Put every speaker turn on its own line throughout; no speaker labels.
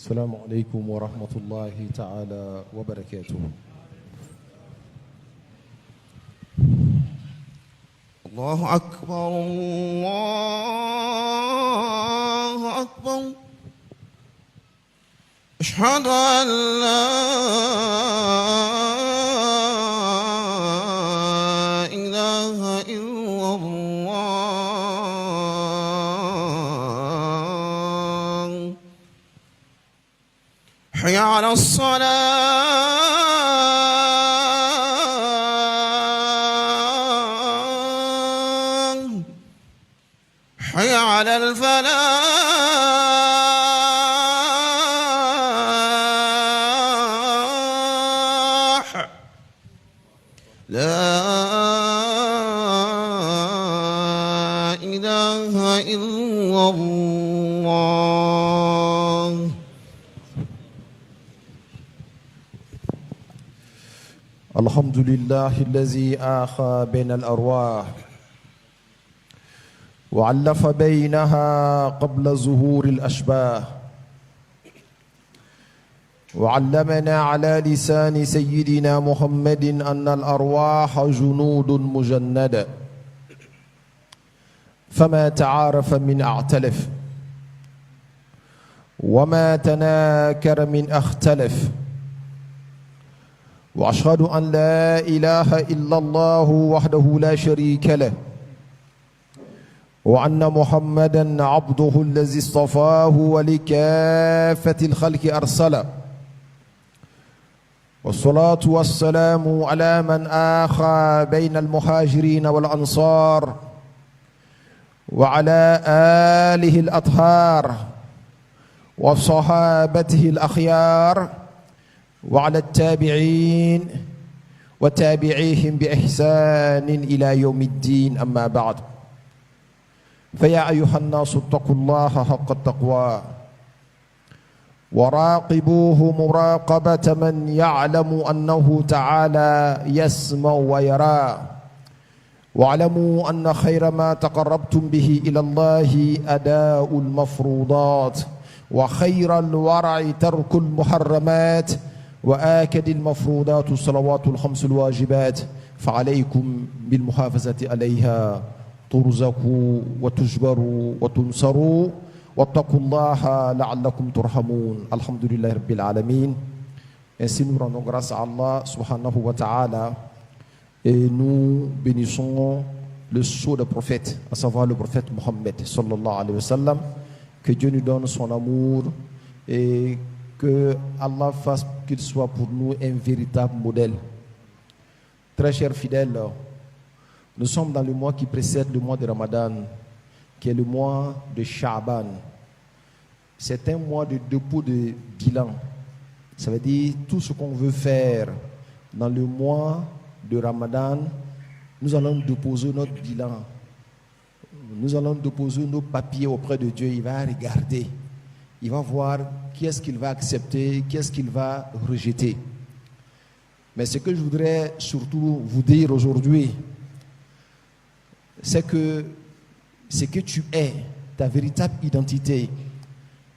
السلام عليكم ورحمة الله تعالى وبركاته.
الله أكبر الله أكبر. أشهد أن لا إله إلا الله. حي على الصلاة. حي على الفلاح. لا إله إلا الله.
الحمد لله الذي آخى بين الأرواح وعلف بينها قبل ظهور الأشباه، وعلمنا على لسان سيدنا محمد أن الأرواح جنود مجندة، فما تعارف من اعتلف، وما تناكر من اختلف. وأشهد أن لا إله إلا الله وحده لا شريك له، وأن محمدًا عبده الذي اصطفاه ولكافة الخلق أرسله. والصلاة والسلام على من آخى بين المهاجرين والأنصار، وعلى آله الأطهار وصحابته الأخيار، وعلى التابعين وتابعيهم بإحسان إلى يوم الدين. أما بعد، فيا أيها الناس اتقوا الله حق التقوى، وراقبوه مراقبة من يعلم أنه تعالى يسمع ويرى. واعلموا أن خير ما تقربتم به إلى الله أداء المفروضات، وخير الورع ترك المحرمات، وآكد المفروضات الصلوات الخمس الواجبات، فعليكم بالمحافظة عليها ترزقوا وتجبروا وتنصروا، واتقوا الله لعلكم ترحمون. Alhamdulillah Rabbil Alamin. Ainsi nous rendons grâce à Allah subhanahu wa ta'ala et nous bénissons le sceau des prophètes, à savoir le prophète Mohammed sallallahu alayhi wa sallam. Que Dieu nous donne son amour et que Allah fasse qu'il soit pour nous un véritable modèle. Très chers fidèles, nous sommes dans le mois qui précède le mois de Ramadan, qui est le mois de Sha'ban. C'est un mois de dépôt de bilan. Ça veut dire tout ce qu'on veut faire dans le mois de Ramadan, nous allons déposer notre bilan. Nous allons déposer nos papiers auprès de Dieu. Il va regarder. Il va voir qui est-ce qu'il va accepter, qui est-ce qu'il va rejeter. Mais ce que je voudrais surtout vous dire aujourd'hui, c'est que ce que tu es, ta véritable identité,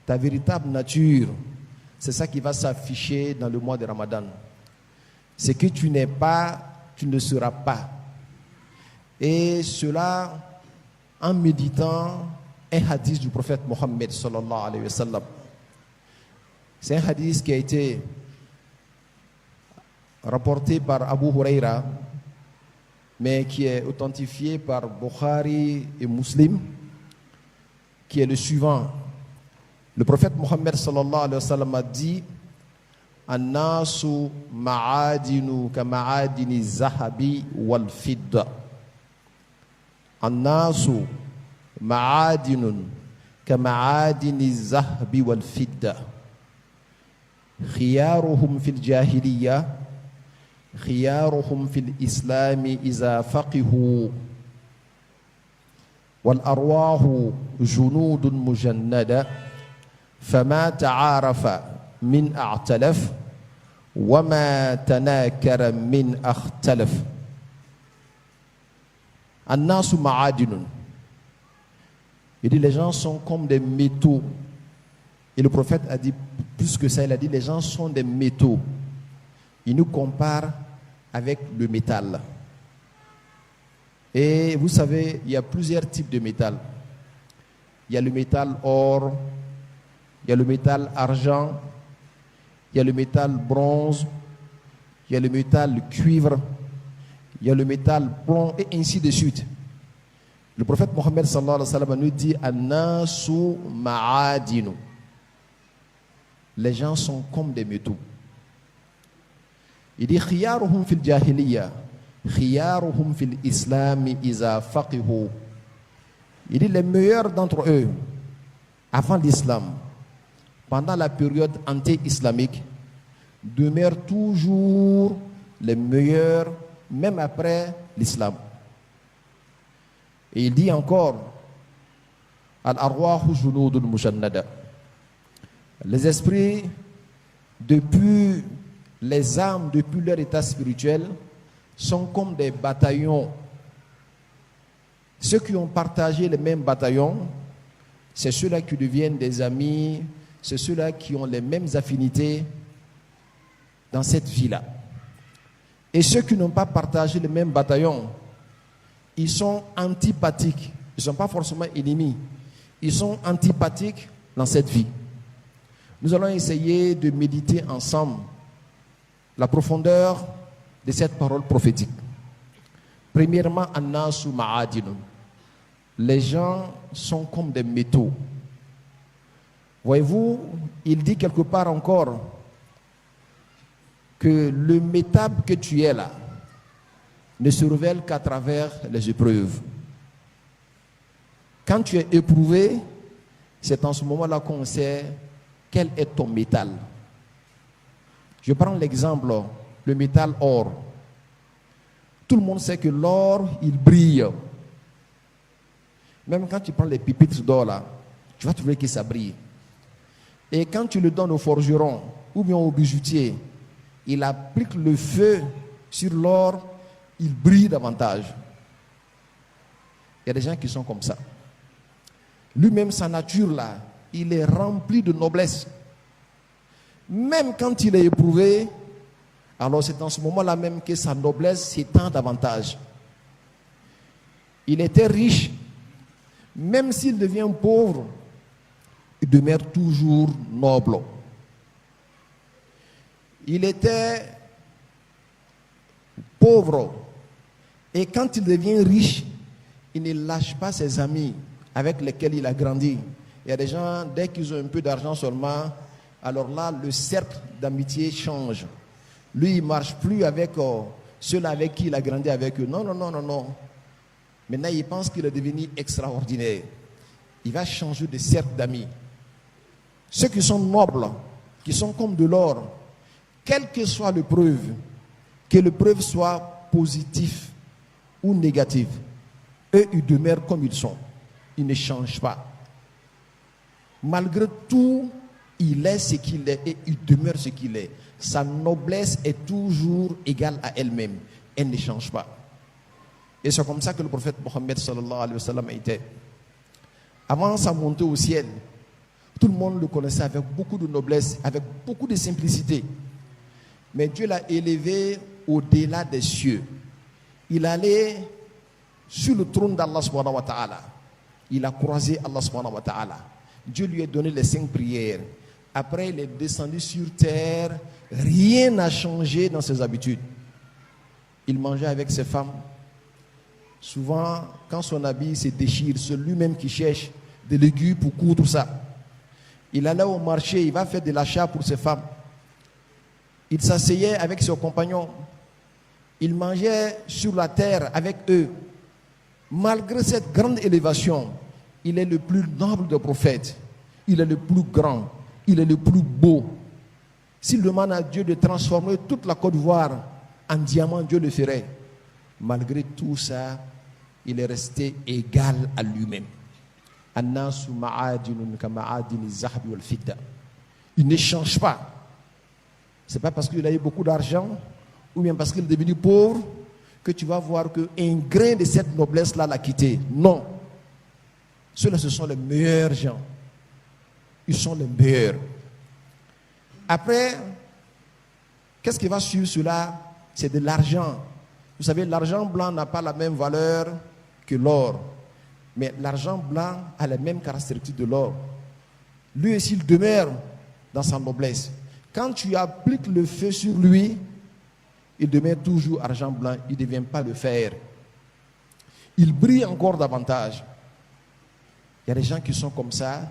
ta véritable nature, c'est ça qui va s'afficher dans le mois de Ramadan. Ce que tu n'es pas, tu ne seras pas. Et cela en méditant un hadith du prophète Mohammed sallallahu alayhi wa sallam. C'est un hadith qui a été rapporté par Abu Huraira, mais qui est authentifié par Bukhari et Muslim, qui est le suivant. Le prophète Mohammed sallallahu alayhi wa sallam a dit: An-nasu ma'adinu ka ma'adini zahabi wal fidda. An-nasu ma'adinun ka ma'adini zahabi wal fidda. Khiyaruhum fil jahiliyyah خيارهم في الإسلام إذا فقهوا والأرواح جنود مجندة فما تعارف من اعتلف وما تناكر من اختلف. الناس معادن. Il dit les gens sont comme des métaux Et le prophète a dit plus que ça, il a dit les gens sont des métaux. Il nous compare avec le métal. Et vous savez, il y a plusieurs types de métal. Il y a le métal or, il y a le métal argent, il y a le métal bronze, il y a le métal cuivre, il y a le métal plomb et ainsi de suite. Le prophète Mohammed sallallahu alayhi wa sallam nous dit An-nasu ma'adinu. Les gens sont comme des métaux. Il dit khiyaruhum fil jahiliya, khiyaruhum fil islami iza faqihu. Il dit les meilleurs d'entre eux avant l'islam, pendant la période anté-islamique, demeurent toujours les meilleurs même après l'islam. Et il dit encore Al-arwahu junudun mushannada. Les esprits, depuis les âmes, depuis leur état spirituel, sont comme des bataillons. Ceux qui ont partagé les mêmes bataillons, c'est ceux-là qui deviennent des amis, c'est ceux-là qui ont les mêmes affinités dans cette vie-là. Et ceux qui n'ont pas partagé les mêmes bataillons, ils sont antipathiques. Ils ne sont pas forcément ennemis. Ils sont antipathiques dans cette vie. Nous allons essayer de méditer ensemble la profondeur de cette parole prophétique. Premièrement, An-nasu ma'adinun. Les gens sont comme des métaux. Voyez-vous, il dit quelque part encore que le métal que tu es là ne se révèle qu'à travers les épreuves. Quand tu es éprouvé, c'est en ce moment-là qu'on sait quel est ton métal. Je prends l'exemple, le métal or. Tout le monde sait que l'or, il brille. Même quand tu prends les pépites d'or là, tu vas trouver que ça brille. Et quand tu le donnes au forgeron ou bien au bijoutier, il applique le feu sur l'or, il brille davantage. Il y a des gens qui sont comme ça. Lui-même, sa nature là, il est rempli de noblesse. Même quand il est éprouvé, alors c'est en ce moment-là même que sa noblesse s'étend davantage. Il était riche. Même s'il devient pauvre, il demeure toujours noble. Il était pauvre. Et quand il devient riche, il ne lâche pas ses amis avec lesquels il a grandi. Il y a des gens, dès qu'ils ont un peu d'argent seulement, alors là, le cercle d'amitié change. Lui, il ne marche plus avec ceux-là avec qui il a grandi avec eux. Non, non, non, non, non. Maintenant, il pense qu'il est devenu extraordinaire. Il va changer de cercle d'amis. Ceux qui sont nobles, qui sont comme de l'or, quelle que soit l'épreuve, que l'épreuve soit positive ou négative, eux, ils demeurent comme ils sont. Ils ne changent pas. Malgré tout, il est ce qu'il est et il demeure ce qu'il est. Sa noblesse est toujours égale à elle-même. Elle ne change pas. Et c'est comme ça que le prophète Mohammed sallallahu alayhi wa sallam était. Avant sa montée au ciel, tout le monde le connaissait avec beaucoup de noblesse, avec beaucoup de simplicité. Mais Dieu l'a élevé au-delà des cieux. Il allait sur le trône d'Allah subhanahu wa ta'ala. Il a croisé Allah subhanahu wa ta'ala. Dieu lui a donné les 5 prières. Après, il est descendu sur terre. Rien n'a changé dans ses habitudes. Il mangeait avec ses femmes. Souvent, quand son habit se déchire, c'est lui-même qui cherche des légumes pour coudre ça. Il allait au marché, il va faire de l'achat pour ses femmes. Il s'asseyait avec ses compagnons. Il mangeait sur la terre avec eux. Malgré cette grande élévation, il est le plus noble des prophètes. Il est le plus grand. Il est le plus beau. S'il demande à Dieu de transformer toute la Côte d'Ivoire en diamant, Dieu le ferait. Malgré tout ça, il est resté égal à lui-même. Il ne change pas. Ce n'est pas parce qu'il a eu beaucoup d'argent ou bien parce qu'il est devenu pauvre que tu vas voir qu'un grain de cette noblesse-là l'a quitté. Non. Ceux-là, ce sont les meilleurs gens. Ils sont les meilleurs. Après, qu'est-ce qui va suivre cela? C'est de l'argent. Vous savez, l'argent blanc n'a pas la même valeur que l'or. Mais l'argent blanc a les mêmes caractéristiques de l'or. Lui aussi, il demeure dans sa noblesse. Quand tu appliques le feu sur lui, il demeure toujours argent blanc, il ne devient pas le fer. Il brille encore davantage. Il y a des gens qui sont comme ça,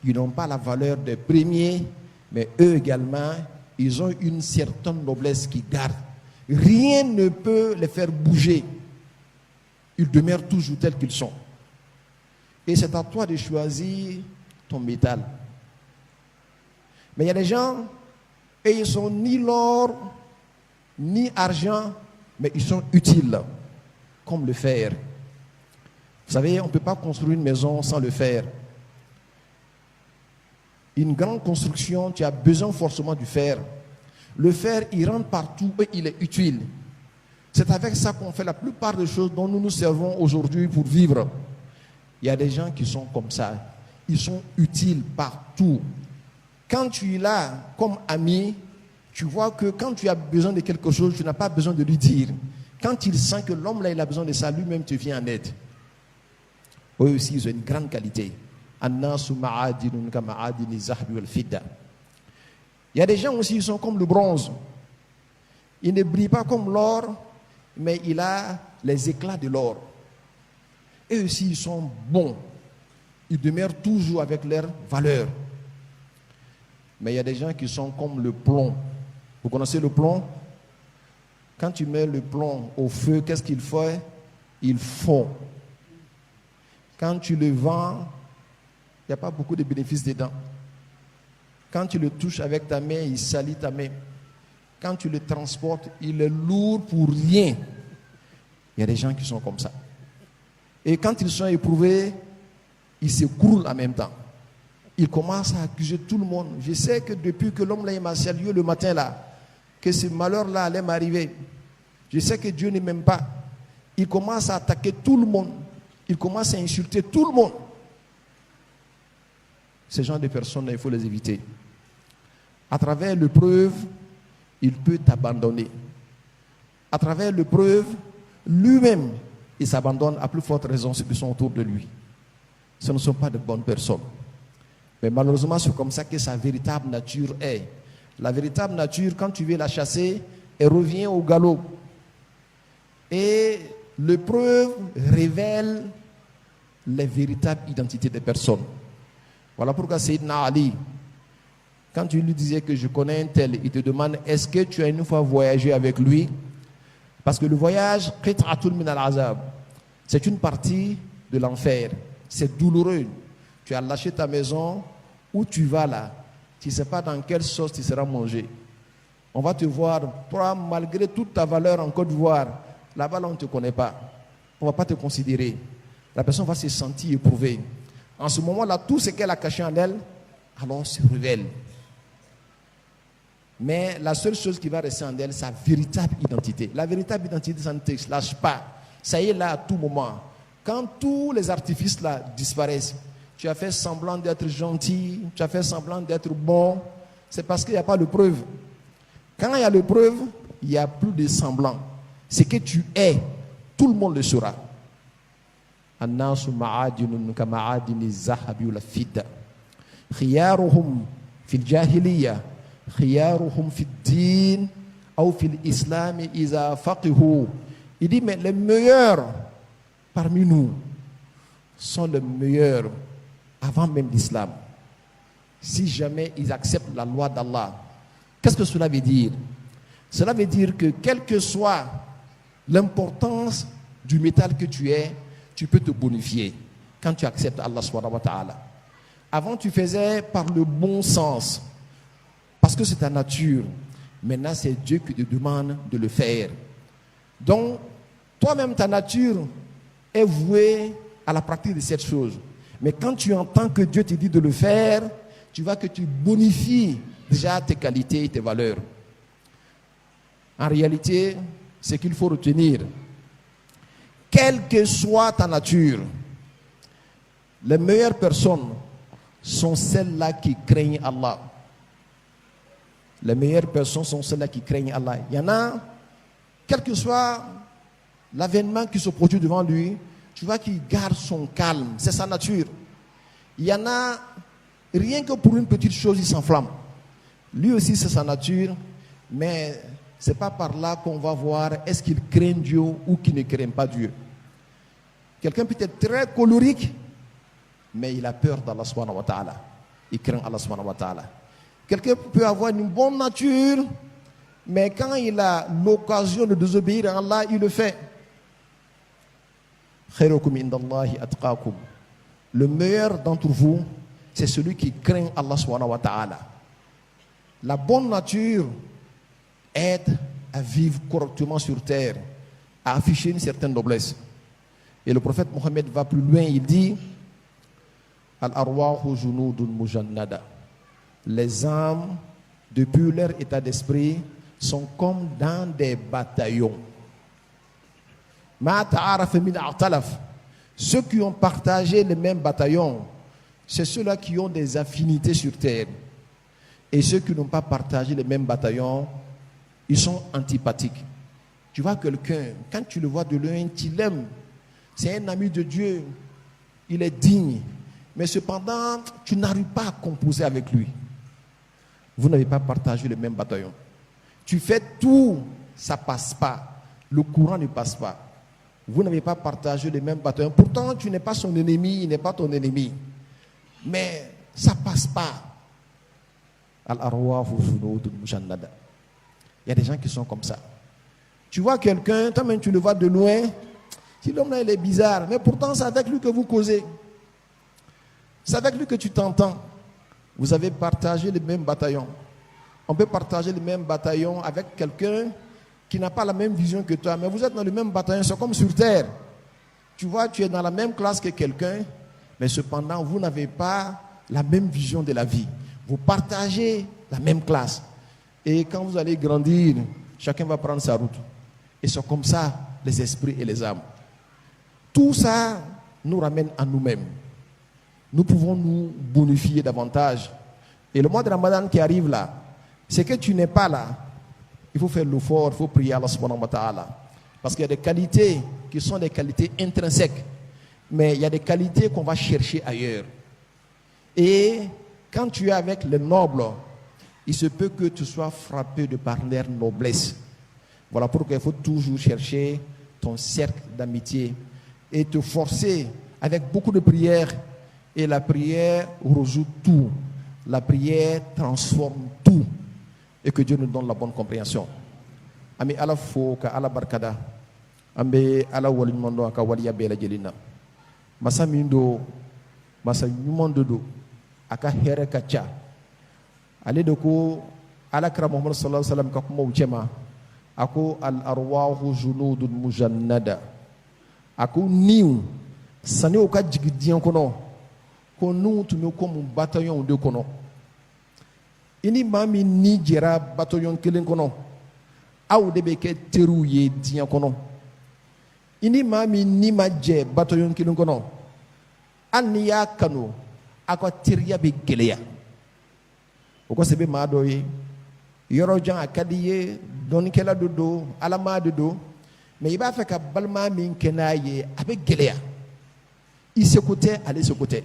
ils n'ont pas la valeur des premiers, mais eux également, ils ont une certaine noblesse qui garde. Rien ne peut les faire bouger. Ils demeurent toujours tels qu'ils sont. Et c'est à toi de choisir ton métal. Mais il y a des gens, et ils sont ni l'or, ni argent, mais ils sont utiles, comme le fer. Vous savez, on ne peut pas construire une maison sans le fer. Une grande construction, tu as besoin forcément du fer. Le fer, il rentre partout et il est utile. C'est avec ça qu'on fait la plupart des choses dont nous nous servons aujourd'hui pour vivre. Il y a des gens qui sont comme ça. Ils sont utiles partout. Quand tu es là comme ami, tu vois que quand tu as besoin de quelque chose, tu n'as pas besoin de lui dire. Quand il sent que l'homme là, il a besoin de ça, lui-même te vient en aide. Eux aussi, ils ont une grande qualité. Il y a des gens aussi, ils sont comme le bronze. Il ne brille pas comme l'or, mais il a les éclats de l'or. Eux aussi, ils sont bons. Ils demeurent toujours avec leur valeur. Mais il y a des gens qui sont comme le plomb. Vous connaissez le plomb? Quand tu mets le plomb au feu, qu'est-ce qu'il fait? Il fond. Quand tu le vends, il n'y a pas beaucoup de bénéfices dedans. Quand tu le touches avec ta main, il salit ta main. Quand tu le transportes, il est lourd pour rien. Il y a des gens qui sont comme ça. Et quand ils sont éprouvés, ils s'écroulent en même temps. Ils commencent à accuser tout le monde. Je sais que depuis que l'homme là m'a salué le matin là, que ce malheur-là allait m'arriver. Je sais que Dieu ne m'aime pas. Il commence à attaquer tout le monde. Il commence à insulter tout le monde. Ces gens de personnes, il faut les éviter. À travers l'épreuve, il peut t'abandonner. À travers l'épreuve, lui-même, il s'abandonne à plus forte raison ceux qui sont autour de lui. Ce ne sont pas de bonnes personnes. Mais malheureusement, c'est comme ça que sa véritable nature est. La véritable nature, quand tu veux la chasser, elle revient au galop. Et l'épreuve révèle les véritables identités des personnes. Voilà pourquoi Sayyidina Ali, quand tu lui disais que je connais un tel, il te demande est-ce que tu as une fois voyagé avec lui? Parce que le voyage, c'est une partie de l'enfer. C'est douloureux. Tu as lâché ta maison, où tu vas là, tu ne sais pas dans quelle sauce tu seras mangé. On va te voir, toi, malgré toute ta valeur en Côte d'Ivoire, là-bas, là, on ne te connaît pas. On ne va pas te considérer. La personne va se sentir éprouvée. En ce moment-là, tout ce qu'elle a caché en elle, alors se révèle. Mais la seule chose qui va rester en elle, c'est sa véritable identité. La véritable identité, ça ne te lâche pas. Ça y est là à tout moment. Quand tous les artifices là disparaissent, tu as fait semblant d'être gentil, tu as fait semblant d'être bon, c'est parce qu'il n'y a pas de preuve. Quand il y a de preuve, il n'y a plus de semblant. Ce que tu es, tout le monde le saura. الناس معادن كمعادن الذهب والفضة خيارهم في الجاهلية خيارهم في الدين أو في الإسلام إذا فقهوا. Il dit mais les meilleurs parmi nous sont les meilleurs avant même l'islam. Si jamais ils acceptent la loi d'Allah. Qu'est-ce que cela veut dire? Cela veut dire que quelle que soit l'importance du métal que tu es, tu peux te bonifier quand tu acceptes Allah subhanahu wa ta'ala. Avant, tu faisais par le bon sens, parce que c'est ta nature. Maintenant, c'est Dieu qui te demande de le faire. Donc, toi-même, ta nature est vouée à la pratique de cette chose. Mais quand tu entends que Dieu te dit de le faire, tu vois que tu bonifies déjà tes qualités et tes valeurs. En réalité, ce qu'il faut retenir, quelle que soit ta nature, les meilleures personnes sont celles-là qui craignent Allah. Les meilleures personnes sont celles-là qui craignent Allah. Il y en a, quel que soit l'avènement qui se produit devant lui, tu vois qu'il garde son calme, c'est sa nature. Il y en a, rien que pour une petite chose, il s'enflamme. Lui aussi, c'est sa nature, mais ce n'est pas par là qu'on va voir est-ce qu'il craint Dieu ou qu'il ne craint pas Dieu. Quelqu'un peut être très colérique, mais il a peur d'Allah subhanahu wa ta'ala. Il craint Allah subhanahu wa ta'ala. Quelqu'un peut avoir une bonne nature, mais quand il a l'occasion de désobéir à Allah, il le fait. Le meilleur d'entre vous, c'est celui qui craint Allah subhanahu wa ta'ala. La bonne nature aide à vivre correctement sur terre, à afficher une certaine noblesse. Et le prophète Mohammed va plus loin, il dit Al-arwahu junudun mujannada. Les âmes, depuis leur état d'esprit, sont comme dans des bataillons. Ceux qui ont partagé les mêmes bataillons, c'est ceux-là qui ont des affinités sur terre. Et ceux qui n'ont pas partagé les mêmes bataillons, ils sont antipathiques. Tu vois quelqu'un, quand tu le vois de loin, tu l'aimes. C'est un ami de Dieu, il est digne. Mais cependant, tu n'arrives pas à composer avec lui. Vous n'avez pas partagé le même bataillon. Tu fais tout, ça ne passe pas. Le courant ne passe pas. Vous n'avez pas partagé le même bataillon. Pourtant, tu n'es pas son ennemi, il n'est pas ton ennemi. Mais ça ne passe pas. Il y a des gens qui sont comme ça. Tu vois quelqu'un, toi-même tu le vois de loin. Si l'homme là il est bizarre, mais pourtant c'est avec lui que vous causez. C'est avec lui que tu t'entends. Vous avez partagé le même bataillon. On peut partager le même bataillon avec quelqu'un qui n'a pas la même vision que toi, mais vous êtes dans le même bataillon, c'est comme sur terre. Tu vois, tu es dans la même classe que quelqu'un, mais cependant, vous n'avez pas la même vision de la vie. Vous partagez la même classe. Et quand vous allez grandir, chacun va prendre sa route. Et c'est comme ça, les esprits et les âmes. Tout ça nous ramène à nous-mêmes. Nous pouvons nous bonifier davantage. Et le mois de Ramadan qui arrive là, c'est que tu n'es pas là. Il faut faire l'effort, il faut prier Allah subhanahu wa ta'ala. Parce qu'il y a des qualités qui sont des qualités intrinsèques. Mais il y a des qualités qu'on va chercher ailleurs. Et quand tu es avec les nobles, il se peut que tu sois frappé de par leur noblesse. Voilà pourquoi il faut toujours chercher ton cercle d'amitié et te forcer avec beaucoup de prières. Et la prière résout tout. La prière transforme tout. Et que Dieu nous donne la bonne compréhension. Ami ala fo ka ala barkada. Ambe ala wali mondo ka wali yabela jelina. Masa mindo masa nyumondo do aka here kacha. Ale de ko ala kra Muhammad sallallahu alaihi wasallam ka kuma uchema. Ako al arwahu junudun mujannada. Ako niu sani o ka jigidian kono. Ko nu tumi ko mu bataillon de kono. Ini mami ni jera bataillon kelen kono. Aw de be ke teru ye dian kono. Ini mami ni ma je bataillon kelen kono. An ni ya kanu akwa teriya be geleya. O ko sebe ma do yi yoro jan akadiye don kela dodo alama dodo mais il va faire ka balma min kenaye abe geleya. Il se côté aller se côté.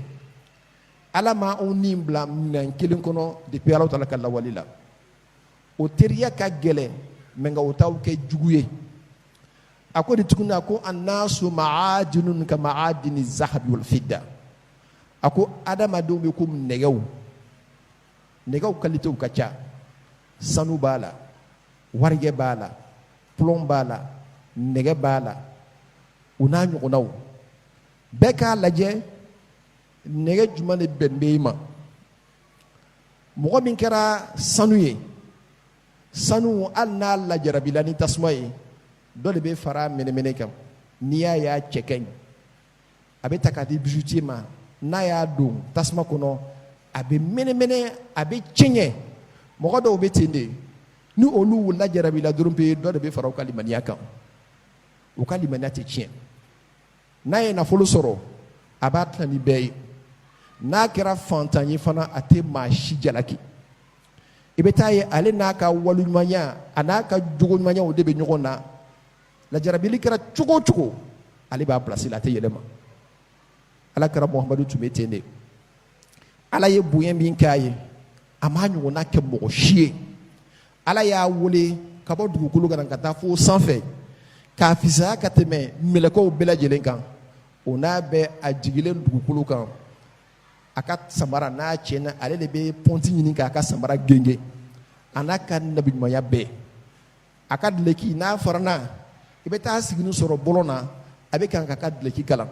Alama on nimbla nan kelen kono depuis Allah ta'ala kala walila. O teriya ka gele menga utaw ke juguye. Ako de tukuna ko annasu ma'adinun ka ma'adini zahabi wal fidda. Ako adama do be kum negaw. Negaw kalite ukacha. Sanu bala, warge bala, plomb bala, nege bala. Una ñukunaw. Beka laje nege jumane benbeima. Mogo min kera sanu ye. Sanu alna la jarabilani tasmaye. Dole be fara mene kam. Niya ya chekeng. Abe takati bijoutier ma. Na ya dum tasma kono. Abe mene abe chenye. Mogo do be tende. Ni olu la jarabila durumpe dole be fara kalimaniya kam. O kalimaniya te chien. Na ye na folo soro. Abat la ni bey. n'a kɛra fantan ye fana a tɛ maa si jalaki i bɛ taa ye ale n'a ka waleɲumanya a n'a ka jogoɲumanya o de bɛ ɲɔgɔn na lajarabili kɛra cogo o cogo ale b'a place la a tɛ yɛlɛma alakira Muhamadu tun bɛ ten de ala ye bonya min kɛ a ye a m'a ɲɔgɔnna kɛ mɔgɔ si ye ala y'a wele ka bɔ dugukolo kan ka taa fo sanfɛ k'a fisaya ka tɛmɛ mɛlɛkɛw bɛɛ lajɛlen kan o n'a bɛ a jigilen dugukolo kan a ka samara n'a tiɲɛna ale de bɛ pɔnti ɲini k'a ka samara genge a n'a ka nabiɲumanya bɛɛ a ka dileki n'a farana i bɛ taa sigini sɔrɔ bɔlɔn na a bɛ kan k'a ka dileki kalan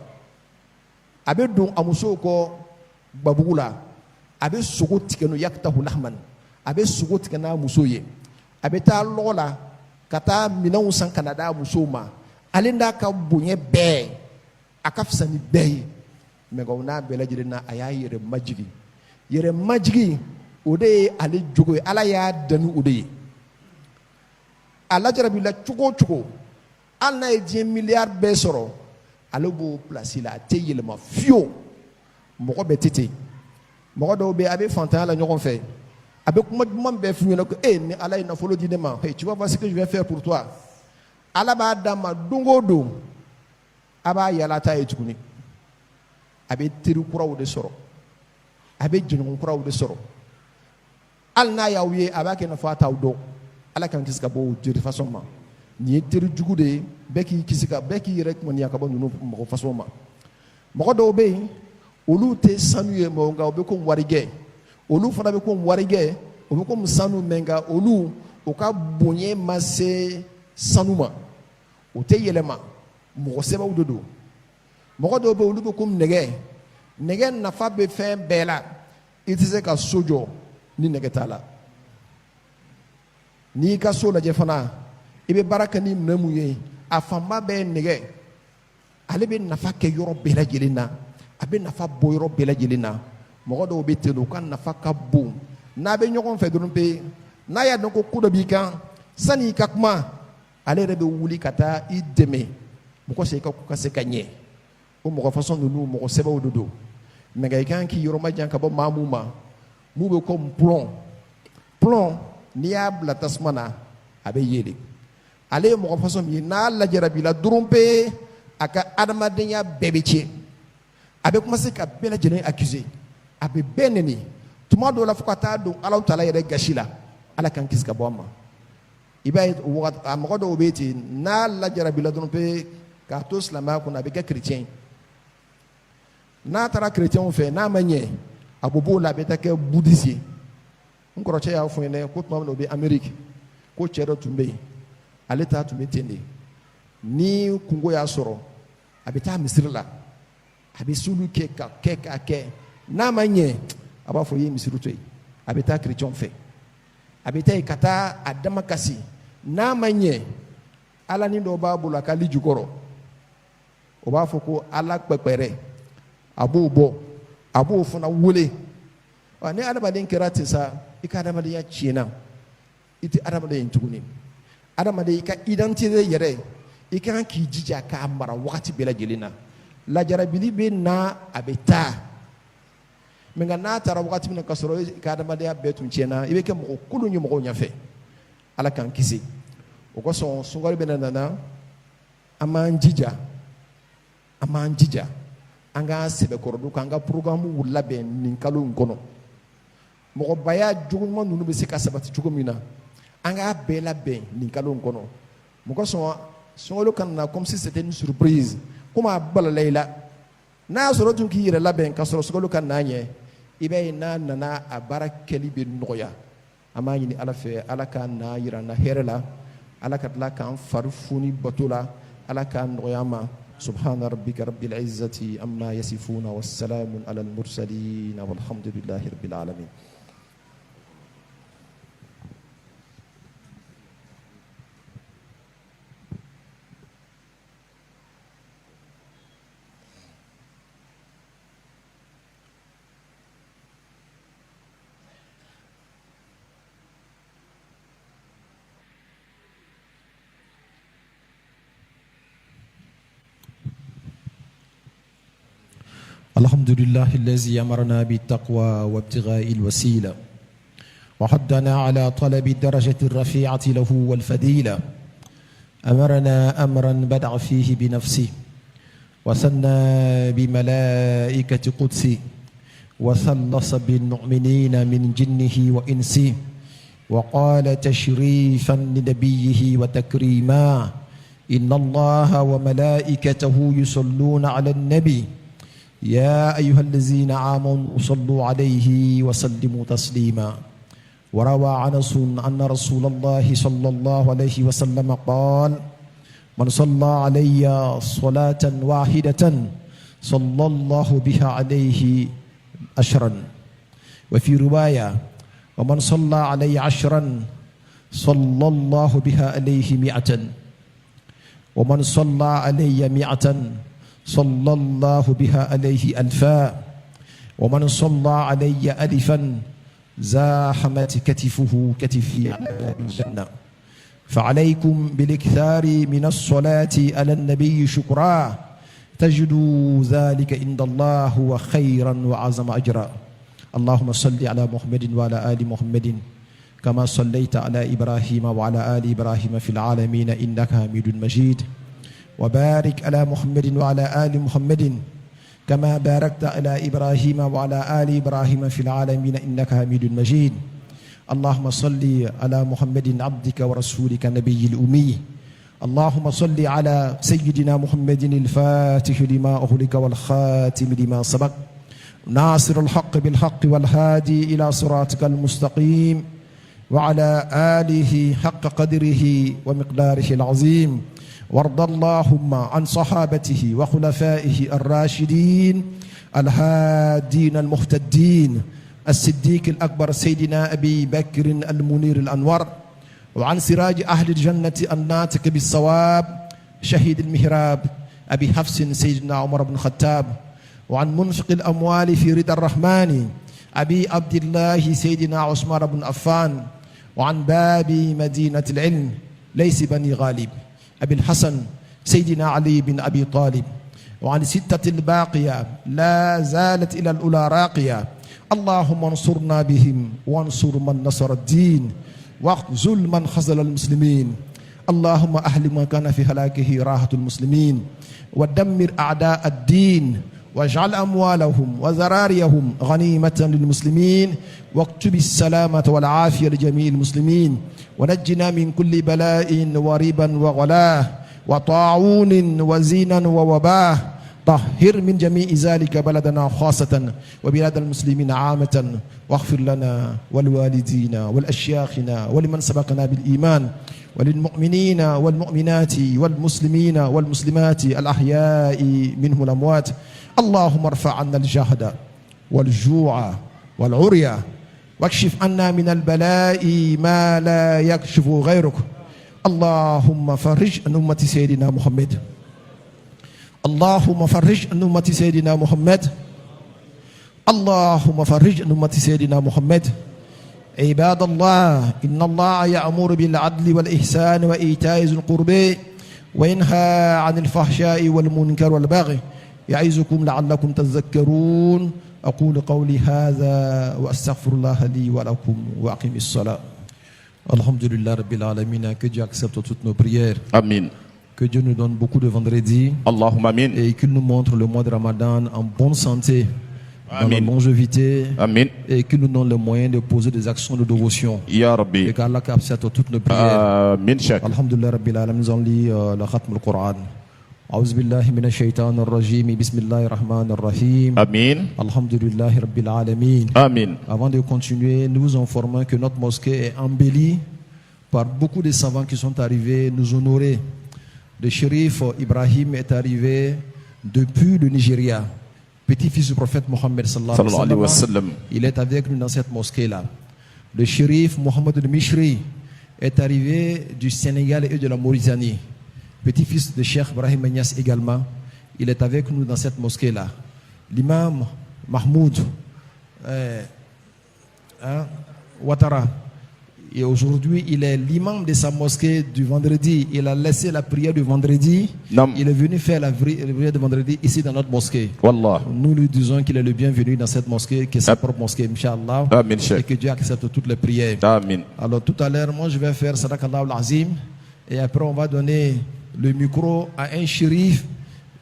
a bɛ don a musow kɔ gbabugu la a bɛ sogo tigɛ n'o yakitahu lahman a bɛ sogo tigɛ n'a muso ye a bɛ taa lɔgɔ la ka taa minɛnw san ka na d'a musow ma ale n'a ka bonya bɛɛ a ka fisa ni bɛɛ ye mɛ o n'a bɛɛ lajɛlen na a y'a yɛrɛ majigi o de ye ale jogo ye ala y'a dani o de ye a lajarabila cogo o cogo hali n'a ye diɲɛ miliyari bɛɛ sɔrɔ ale b'o place la a tɛ yɛlɛma fiyewu mɔgɔ bɛɛ tɛ ten mɔgɔ dɔw bɛ yen a bɛ fantanya la ɲɔgɔn fɛ a bɛ kuma duman bɛɛ f'u ɲɛna ko ni ala ye nafolo di ne ma tu vas voir ce que je vais faire pour toi ala b'a d'a ma don o don a b'a yala ta ye tuguni a bɛ teri kuraw de sɔrɔ a bɛ jɛɲɔgɔn kuraw de sɔrɔ hali n'a y'aw ye a b'a kɛ nafa t'aw dɔn ala k'an kisi ka bɔ o jeri façon ma nin ye teri jugu de ye bɛɛ k'i kisi bɛɛ k'i yɛrɛ kumaniya ka bɔ ninnu mɔgɔ façon ma mɔgɔ dɔw bɛ yen olu tɛ sanu ye mɛ nka u bɛ komi warigɛ olu fana bɛ komi warigɛ u bɛ komi sanu mɛ nka olu u ka bonya ma se sanu ma u tɛ yɛlɛma mɔgɔ sɛbɛw de don mɔgɔ dɔw bɛ yen olu bɛ komi nɛgɛ nafa bɛ fɛn bɛɛ la i tɛ se ka so jɔ ni nɛgɛ t'a la n'i y'i ka so lajɛ fana i bɛ baara kɛ ni minɛn mun ye a fanba bɛɛ ye nɛgɛ ale bɛ nafa kɛ yɔrɔ bɛɛ lajɛlen na a bɛ nafa bɔ yɔrɔ bɛɛ lajɛlen na mɔgɔ dɔw bɛ ten u ka nafa ka bon n'a bɛ ɲɔgɔn fɛ dɔrɔn pe n'a y'a dɔn ko dɔ b'i kan sani i ka kuma ale yɛrɛ bɛ wuli ka taa i dɛmɛ mɔgɔ se ka se ka ɲɛ o mɔgɔ façon ninnu mɔgɔ sɛbɛw de don nka i kan k'i yɔrɔ ma jan ka bɔ maa mun ma mun bɛ komi plɔn n'i y'a bila tasuma na a bɛ yelen ale ye mɔgɔ façon min ye n'a lajarabila dɔrɔn pe a ka adamadenya bɛɛ bɛ tiɲɛ a bɛ commencer ka bɛɛ lajɛlen accuser a bɛ bɛɛ nɛni tuma dɔw la fo ka taa don Alahu Taala yɛrɛ gasi la ala k'an kisi ka bɔ a ma i b'a ye a mɔgɔ dɔw bɛ yen ten n'a lajarabila dɔrɔn pe k'a to silamɛya kɔnɔ a bɛ kɛ chrétien n'a taara chrétienw fɛ n'a ma ɲɛ a bɛ b'o la a bɛ taa kɛ bouddhiste ye n kɔrɔcɛ y'a fɔ n ɲɛna ko tuma min na o bɛ Amérique ko cɛ dɔ tun bɛ yen ale ta tun bɛ ten de ni kungo y'a sɔrɔ a bɛ taa misiri la a bɛ sulu kɛ k'a kɛ n'a ma ɲɛ a b'a fɔ i ye misiri to yen a bɛ taa chrétien fɛ a bɛ taa yen ka taa a dama kasi n'a ma ɲɛ ala ni dɔ b'a bolo a ka li jukɔrɔ o b'a fɔ ko ala kpɛkpɛrɛ a b'o bɔ a b'o fana wele ni adamaden kɛra ten sa i ka adamadenya tiɲɛna i tɛ adamaden ye tuguni adamaden i ka identité yɛrɛ i kan k'i jija k'a mara wagati bɛɛ lajɛlen na lajarabili bɛ na a bɛ taa mɛ nka n'a taara wagati min na ka sɔrɔ i ka adamadenya bɛɛ tun tiɲɛna i bɛ kɛ mɔgɔ kolon ye mɔgɔw ɲɛfɛ ala k'an kisi o kosɔn sunkalo bɛna nana an b'an jija an k'an sɛbɛkɔrɔ k'an ka programme labɛn nin kalo in kɔnɔ mɔgɔbaya jogoɲuman ninnu bɛ se ka sabati cogo min na an k'a bɛɛ labɛn nin kalo in kɔnɔ mɔgɔ sɔn sunkalo kana na comme si c'était une surprise komi a balala i la n'a y'a sɔrɔ tun k'i yɛrɛ labɛn ka sɔrɔ sunkalo ka na ɲɛ i b'a ye n'a nana a baara kɛli bɛ nɔgɔya an b'a ɲini ala fɛ ala k'a na yira an na hɛrɛ la ala ka tila k'an fari foni bato la ala k'a nɔgɔya an ma سبحان ربك رب العزة عما يصفون والسلام على المرسلين والحمد لله رب العالمين. الحمد لله الذي أمرنا بالتقوى وابتغاء الوسيلة وحدنا على طلب الدرجة الرفيعة له والفضيلة. أمرنا أمرا بدع فيه بنفسه وثنى بملائكة قدسه وثلث بالمؤمنين من جنه وإنسه وقال تشريفا لنبيه وتكريما: إن الله وملائكته يصلون على النبي يا أيها الذين آمنوا صلوا عليه وسلموا تسليما. وروى عنس أن رسول الله صلى الله عليه وسلم قال: من صلى علي صلاة واحدة صلى الله بها عليه 10. وفي رواية: ومن صلى علي 10 صلى الله بها عليه 100. ومن صلى علي 100 صلى الله بها عليه 1000. ومن صلى علي 1000 زاحمت كتفه كتفي على الجنة. فعليكم بالاكثار من الصلاة على النبي شكرا تجدوا ذلك عند الله هو خيرا وعظم أجرا. اللهم صل على محمد وعلى آل محمد كما صليت على إبراهيم وعلى آل إبراهيم في العالمين إنك حميد مجيد. وبارك على محمد وعلى آل محمد كما باركت على إبراهيم وعلى آل إبراهيم في العالمين إنك حميد مجيد. اللهم صل على محمد عبدك ورسولك النبي الأمي. اللهم صل على سيدنا محمد الفاتح لما أغلق والخاتم لما سبق ناصر الحق بالحق والهادي إلى صراطك المستقيم وعلى آله حق قدره ومقداره العظيم. وارض اللهم عن صحابته وخلفائه الراشدين الهادين المهتدين: الصديق الأكبر سيدنا أبي بكر المنير الأنور، وعن سراج أهل الجنة الناطق بالصواب شهيد المهراب أبي حفص سيدنا عمر بن الخطاب، وعن منفق الأموال في رضا الرحمن أبي عبد الله سيدنا عثمان بن عفان، وعن باب مدينة العلم ليس بني غالب أبي الحسن سيدنا علي بن أبي طالب، وعن ستة الباقية لا زالت إلى الأولى راقية. اللهم انصرنا بهم وانصر من نصر الدين واخذل من خذل المسلمين. اللهم أهل ما كان في هلاكه راحة المسلمين ودمر أعداء الدين واجعل أموالهم وذراريهم غنيمة للمسلمين واكتب السلامة والعافية لجميع المسلمين ونجنا من كل بلاء وريبا وغلاه وطاعون وزينا ووباه. طهر من جميع ذلك بلدنا خاصة وبلاد المسلمين عامة، واغفر لنا ولوالدينا ولأشياخنا ولمن سبقنا بالإيمان وللمؤمنين والمؤمنات والمسلمين والمسلمات الأحياء منهم الأموات. اللهم ارفع عنا الجهد والجوع والعريا واكشف عنا من البلاء ما لا يكشف غيرك. اللهم فرج عن أمة سيدنا محمد. اللهم فرج عن أمة سيدنا محمد. اللهم فرج عن أمة سيدنا محمد. عباد الله، إن الله يأمر بالعدل والإحسان وإيتاء ذي القربى وينهى عن الفحشاء والمنكر والبغي يعظكم لعلكم تذكرون. أقول قولي هذا وأستغفر الله لي ولكم وأقم الصلاة. Alhamdulillah Rabbil Alamin, que Dieu accepte toutes nos prières.
Amin.
Que Dieu nous donne beaucoup de vendredis.
Allahumma amin.
Et qu'il nous montre le mois de Ramadan en bonne santé, dans
Amin.
la longévité.
Amin.
Et qu'il nous donne le moyen de poser des actions de dévotion.
Ya Rabbi.
Et qu'Allah accepte toutes nos prières.
Amin Cheikh.
Alhamdulillah Rabbil Alamin, nous allons lire le Khatm al-Qur'an. أعوذ بالله من الشيطان الرجيم بسم الله الرحمن الرحيم.
Amin.
Alhamdulillah Rabbil Alamin.
Amin.
Avant de continuer, nous vous informons que notre mosquée est embellie par beaucoup de savants qui sont arrivés nous honorer. Le shérif Ibrahim est arrivé depuis le Nigeria, petit-fils du prophète Mohammed sallallahu alayhi wa sallam. Il est avec nous dans cette mosquée-là. Le shérif Mohamed al-Mishri est arrivé du Sénégal et de la Mauritanie. Petit-fils de Cheikh Ibrahim Niass également. Il est avec nous dans cette mosquée-là. L'imam Mahmoud Ouattara, Et aujourd'hui, il est l'imam de sa mosquée du vendredi. Il a laissé la prière du vendredi.
Nam.
Il est venu faire la prière du vendredi ici dans notre mosquée.
Wallah.
Nous lui disons qu'il est le bienvenu dans cette mosquée, qui est sa propre mosquée, Inch'Allah.
Amin,
Et
Cheikh.
que Dieu accepte toutes les prières.
Amin.
Alors tout à l'heure, moi je vais faire Sadakallah al-Azim. Et après, on va donner le micro à un shérif.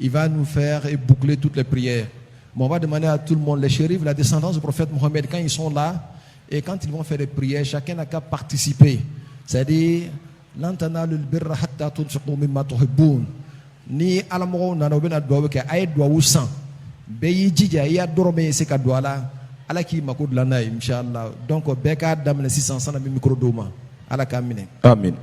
Il va nous faire et boucler toutes les prières. Mais on va demander à tout le monde, les shérifs, la descendance du prophète Mohammed, quand ils sont là, et quand ils vont faire des prières, chacun n'a qu'à participer. C'est-à-dire, lantana lulbirra hatta tunfiqu mimma tuhibbun. Ni alamogo nana bena doa ke ay doa wusan. Be yi jija ya dorome se ka doa la. Ala ki mako dlana inshallah. Donc beka damne 600 na micro doma. Ala kamine.
Amin.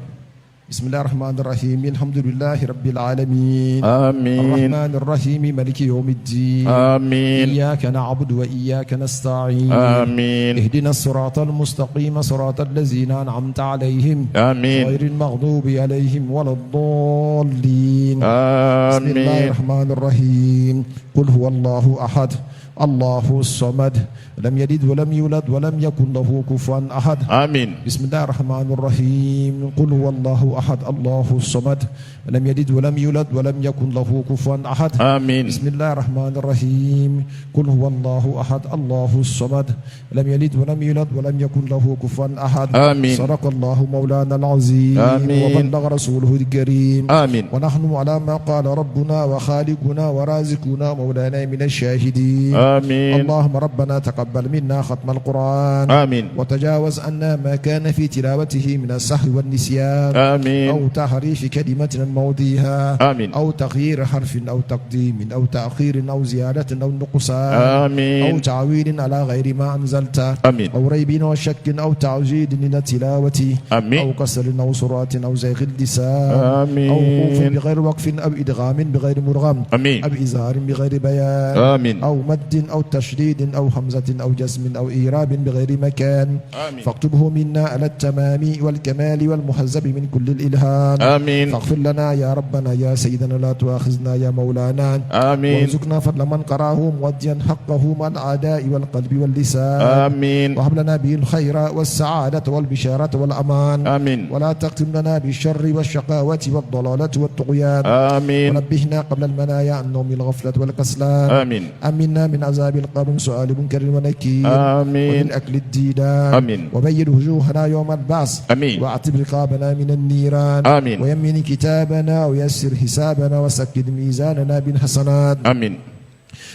بسم الله الرحمن الرحيم الحمد لله رب العالمين
آمين.
الرحمن الرحيم مالك يوم الدين
آمين.
إياك نعبد وإياك نستعين
آمين.
اهدنا الصراط المستقيم صراط الذين أنعمت عليهم
آمين.
غير المغضوب عليهم ولا الضالين بسم الله
آمين.
الرحمن الرحيم قل هو الله أحد الله الصمد لم يلد ولم يولد ولم يكن له كفوا أحد
آمين.
بسم الله الرحمن الرحيم قل هو الله أحد الله الصمد لم يلد ولم يولد ولم يكن له كفوا أحد
آمين.
بسم الله الرحمن الرحيم قل هو الله أحد الله الصمد لم يلد ولم يولد ولم يكن له كفوا أحد
آمين.
صدق الله مولانا العظيم
آمين.
وبلغ رسوله الكريم
آمين.
ونحن على ما قال ربنا وخالقنا ورازقنا مولانا من الشاهدين
آمين.
اللهم ربنا تقبل منا ختم القرآن
آمين.
وتجاوز عنا ما كان في تلاوته من السهو والنسيان
آمين.
أو تحريف كلمة عن موضعها
آمين.
أو تغيير حرف أو تقديم أو تأخير أو زيادة أو نقصان
آمين.
أو تعويل على غير ما أنزلت
آمين.
أو ريب وشك أو تعجيل من التلاوة
آمين.
أو كسر أو سرعة أو زيغ اللسان
آمين.
أو وقوف بغير وقف أو إدغام بغير مرغم
آمين.
أو إظهار بغير بيان
آمين.
أو مد أو تشديد أو همزة أو جزم أو إيراب بغير مكان
آمين.
فاكتبه منا على التمام والكمال والمهذب من كل الإلهام
آمين.
فاغفر لنا يا ربنا يا سيدنا لا تؤاخذنا يا مولانا
آمين.
وارزقنا فضل من قراه موديا حقه مع الأعداء والقلب واللسان
آمين.
وهب لنا به الخير والسعادة والبشارة والأمان
آمين.
ولا تختم لنا بالشر والشقاوة والضلالة والطغيان
آمين.
ونبهنا قبل المنايا عن نوم الغفلة والكسلان
آمين.
أمنا من عذاب القبر سؤال منكر ونكير
آمين.
ومن أكل الديدان
آمين.
وبين وجوهنا يوم البعث
آمين.
واعتب رقابنا من النيران
آمين.
ويمن كتابنا ويسر حسابنا وسكن ميزاننا بالحسنات
آمين.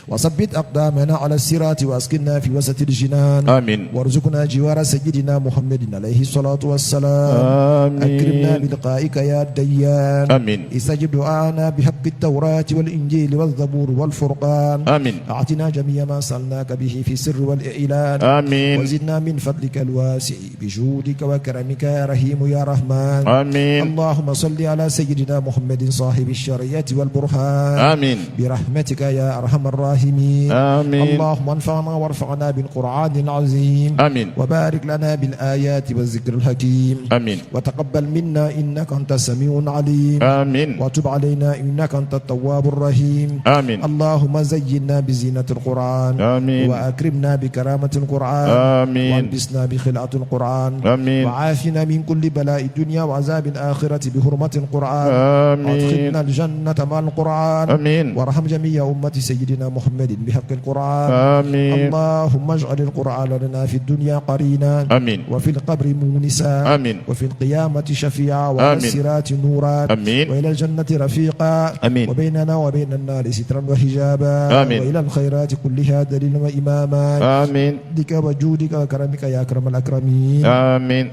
وثبت أقدامنا على الصراط وأسكننا في وسط الجنان
آمين.
وارزقنا جوار سيدنا محمد عليه الصلاة والسلام
آمين.
أكرمنا بلقائك يا ديان
آمين.
استجب دعانا بحق التوراة والإنجيل والزبور والفرقان
آمين.
أعطنا جميع ما سألناك به في السر والإعلان
آمين.
وزدنا من فضلك الواسع بجودك وكرمك يا رحيم يا رحمن
آمين.
اللهم صل على سيدنا محمد صاحب الشريعة والبرهان
آمين.
برحمتك يا أرحم الراحمين
آمين.
اللهم انفعنا وارفعنا بالقرآن العظيم
آمين.
وبارك لنا بالآيات والذكر الحكيم
آمين.
وتقبل منا إنك أنت السميع العليم
آمين.
وتب علينا إنك أنت التواب الرحيم
آمين.
اللهم زينا بزينة القرآن
آمين.
وأكرمنا بكرامة القرآن
آمين.
والبسنا بخلعة القرآن
آمين.
وعافنا من كل بلاء الدنيا وعذاب الآخرة بحرمة القرآن
آمين.
وادخلنا الجنة مع القرآن
آمين.
وارحم جميع أمة سيدنا محمد بحق القرآن
آمين.
اللهم اجعل القرآن لنا في الدنيا قرينا
آمين.
وفي القبر مونسا
آمين.
وفي القيامة شفيعا وعلى
آمين.
الصراط نورا
آمين.
وإلى الجنة رفيقا
آمين.
وبيننا وبين النار سترا وحجابا
آمين.
وإلى الخيرات كلها دليلا وإماما
آمين.
بك وجودك وكرمك يا أكرم الأكرمين
آمين.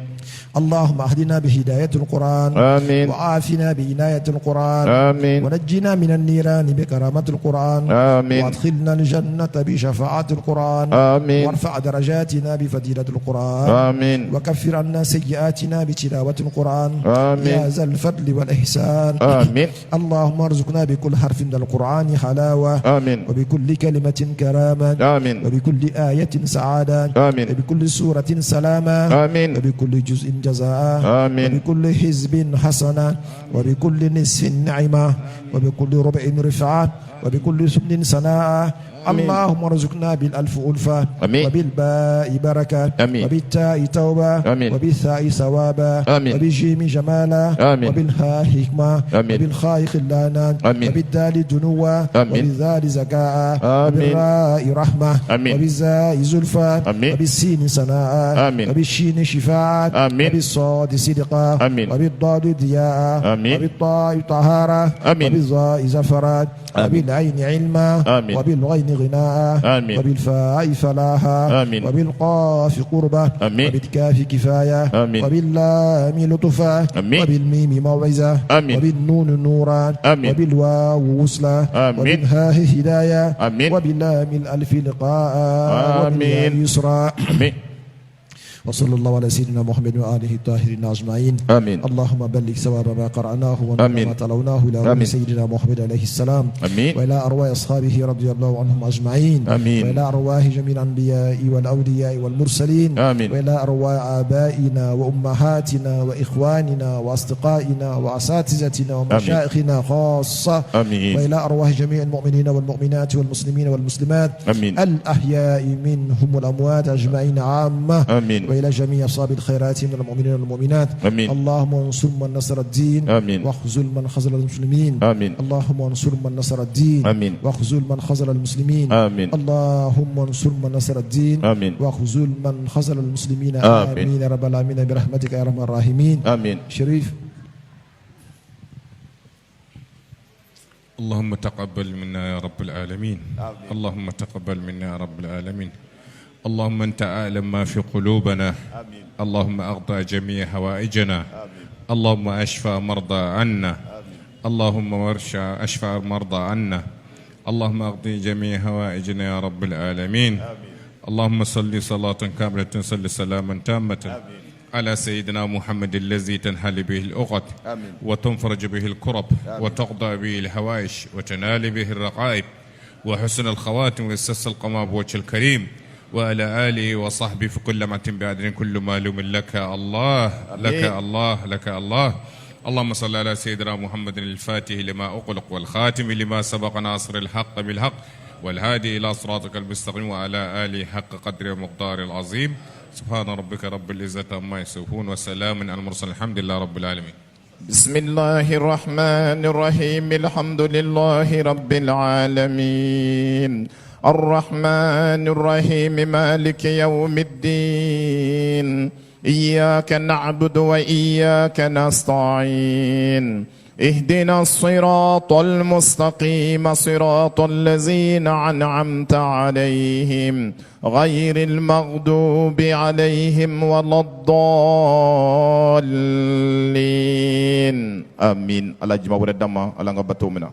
اللهم اهدنا بهداية القرآن
آمين.
وعافنا بعناية القرآن
آمين.
ونجنا من النيران بكرامة القرآن
آمين.
وادخلنا الجنة بشفاعة القرآن
آمين.
وارفع درجاتنا بفضيلة القرآن
آمين.
وكفر عنا سيئاتنا بتلاوة القرآن
آمين.
يا ذا الفضل والإحسان
آمين.
اللهم ارزقنا بكل حرف من القرآن حلاوة
آمين.
وبكل كلمة كرامة
آمين.
وبكل آية سعادة
آمين.
وبكل سورة سلاما
آمين.
وبكل جزء جزاء
آمين.
وبكل حزب حسنة وبكل نصف نعمة وبكل ربع رفعة وبكل سبل سناء اللهم ارزقنا بالألف ألفة
آمين.
وبالباء بركة
آمين.
وبالتاء توبة
آمين.
وبالثاء ثوابا
آمين.
وبالجيم جمالا
آمين.
وبالهاء حكمة
آمين.
وبالخاء خلانا
آمين.
وبالدال دنوا
آمين.
وبالذال زكاء
آمين.
وبالراء رحمة
آمين.
وبالزاء زلفى
آمين.
وبالسين سناء
آمين.
وبالشين شفاعة
آمين.
وبالصاد صدقا
آمين.
وبالضاد ضياء
آمين.
وبالطاء طهارة
آمين.
وبالظاء زفرا
آمين.
وبالعين علما
آمين.
وبالغين غناء
آمين.
وبالفاء فلاحا
آمين.
وبالقاف قربة
آمين.
وبالكاف كفاية
آمين.
وباللام لطفا
آمين.
وبالميم موعظة
آمين.
وبالنون نورا
آمين.
وبالواو وصلا
آمين.
وبالهاء هداية
آمين.
وباللام الألف لقاء وبالياء
آمين.
يسرا
آمين.
وصلى الله على سيدنا محمد وآله الطاهرين أجمعين.
آمين.
اللهم بلغ ثواب ما قرأناه ونور
آمين.
ما تلوناه إلى روح
آمين.
سيدنا محمد عليه السلام
آمين.
وإلى أرواح أصحابه رضي الله عنهم أجمعين.
آمين.
وإلى أرواح جميع الأنبياء والأولياء والمرسلين.
آمين.
وإلى أرواح آبائنا وأمهاتنا وإخواننا وأصدقائنا وأساتذتنا ومشايخنا خاصة.
آمين.
وإلى أرواح جميع المؤمنين والمؤمنات والمسلمين والمسلمات
آمين.
الأحياء منهم والأموات أجمعين عامة.
آمين.
وإلى جميع أصحاب الخيرات من المؤمنين والمؤمنات.
آمين.
اللهم انصر من نصر الدين
آمين.
واخذل من خذل المسلمين.
آمين.
اللهم انصر من نصر الدين
آمين.
واخذل من خذل المسلمين.
آمين.
اللهم انصر من نصر الدين
آمين.
واخذل من خذل المسلمين.
آمين.
آمين يا رب العالمين برحمتك يا أرحم الراحمين.
آمين.
شريف.
اللهم تقبل منا يا رب العالمين. آمين. اللهم تقبل منا يا رب العالمين. اللهم أنت أعلم ما في قلوبنا. آمين. اللهم أغطى جميع هوائجنا. آمين. اللهم أشفى مرضى عنا. آمين. اللهم أشفى مرضى عنا. اللهم أغطي جميع هوائجنا يا رب العالمين. آمين. اللهم صل صلاة كاملة صل سلاما تاما. آمين. على سيدنا محمد الذي تنحل به الأغط. آمين. وتنفرج به الكرب. آمين. وتقضى به الهوائج وتنال به الرقائب وحسن الخواتم ويستسقى القمام بوجه الكريم وعلى آله وصحبه في كل متن بعدين كل معلوم لك الله. لك الله لك الله. اللهم صل على سيدنا محمد الفاتح لما أغلق والخاتم لما سبق ناصر الحق بالحق والهادي إلى صراطك المستقيم وعلى آله حق قدر ومقدار العظيم. سبحان ربك رب العزة عما يصفون وسلام على المرسلين الحمد لله رب العالمين.
بسم الله الرحمن الرحيم الحمد لله رب العالمين الرحمن الرحيم مالك يوم الدين إياك نعبد وإياك نستعين اهدنا الصراط المستقيم صراط الذين أنعمت عليهم غير المغضوب عليهم ولا الضالين آمين. الله جمع ورد دما الله غبطومنا.